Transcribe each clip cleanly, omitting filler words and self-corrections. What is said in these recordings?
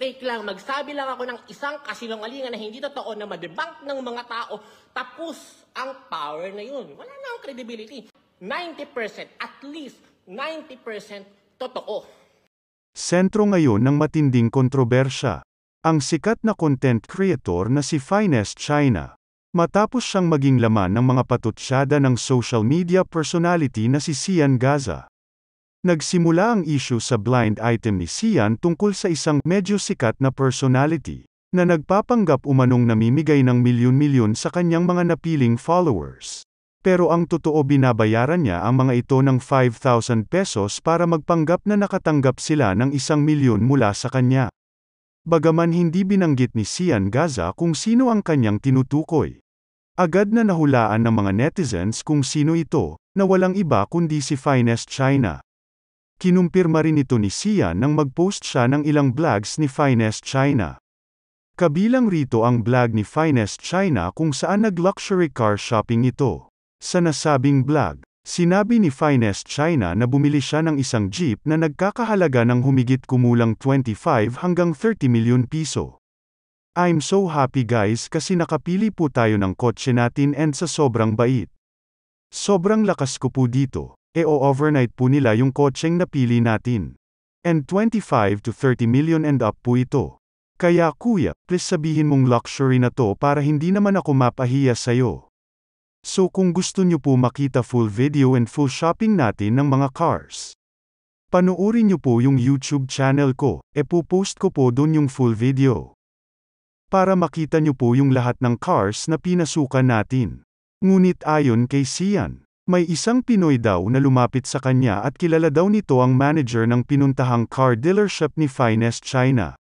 fake lang, magsabi lang ako ng isang kasinungalingan na hindi totoo na madebunk ng mga tao, tapos ang power na yun. Wala na ang credibility. 90%, at least 90% totoo. Sentro ngayon ng matinding kontrobersya, ang sikat na content creator na si Finest China. Matapos siyang maging laman ng mga patutsyada ng social media personality na si Sian Gaza. Nagsimula ang issue sa blind item ni Sian tungkol sa isang medyo sikat na personality, na nagpapanggap umanong namimigay ng milyon-milyon sa kanyang mga napiling followers. Pero ang totoo binabayaran niya ang mga ito ng 5,000 pesos para magpanggap na nakatanggap sila ng 1 milyon mula sa kanya. Bagaman hindi binanggit ni Sian Gaza kung sino ang kanyang tinutukoy. Agad na nahulaan ng mga netizens kung sino ito, na walang iba kundi si Finest China. Kinumpirma rin ito ni Sian nang mag-post siya ng ilang vlogs ni Finest China. Kabilang rito ang vlog ni Finest China kung saan nag-luxury car shopping ito. Sa nasabing vlog, sinabi ni Finest China na bumili siya ng isang jeep na nagkakahalaga ng humigit kumulang 25 hanggang 30 milyon piso. I'm so happy guys kasi nakapili po tayo ng kotse natin and sa sobrang bait. Sobrang lakas ko po dito, overnight po nila yung kotseng napili natin. And 25 to 30 million and up po ito. Kaya kuya, please sabihin mong luxury na to para hindi naman ako mapahiya sayo. So kung gusto nyo po makita full video and full shopping natin ng mga cars, panoorin nyo po yung YouTube channel ko, pupost ko po dun yung full video. Para makita nyo po yung lahat ng cars na pinasukan natin. Ngunit ayon kay Sian, may isang Pinoy daw na lumapit sa kanya at kilala daw nito ang manager ng pinuntahang car dealership ni Finest China.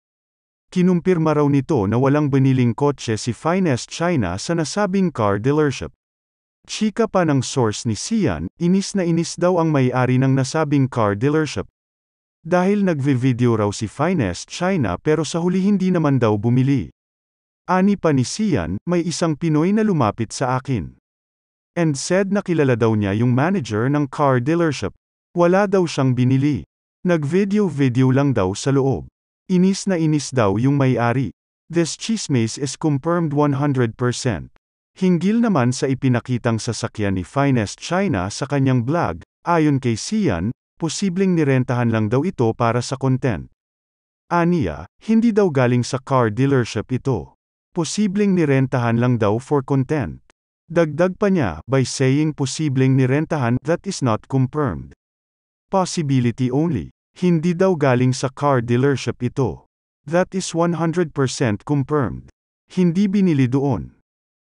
Kinumpirma raw nito na walang biniling kotse si Finest China sa nasabing car dealership. Chika pa ng source ni Sian, inis na inis daw ang may-ari ng nasabing car dealership. Dahil nagve-video raw si Finest China pero sa huli hindi naman daw bumili. Ani pa ni Sian, may isang Pinoy na lumapit sa akin. And said na kilala daw niya yung manager ng car dealership. Wala daw siyang binili. Nag-video lang daw sa loob. Inis na inis daw yung may-ari. This chismis is confirmed 100%. Hinggil naman sa ipinakitang sasakyan ni Finest China sa kanyang vlog, ayon kay Sian, posibleng nirentahan lang daw ito para sa content. Aniya, hindi daw galing sa car dealership ito. Posibleng nirentahan lang daw for content. Dagdag pa niya, by saying posibleng nirentahan, that is not confirmed. Possibility only. Hindi daw galing sa car dealership ito. That is 100% confirmed. Hindi binili doon.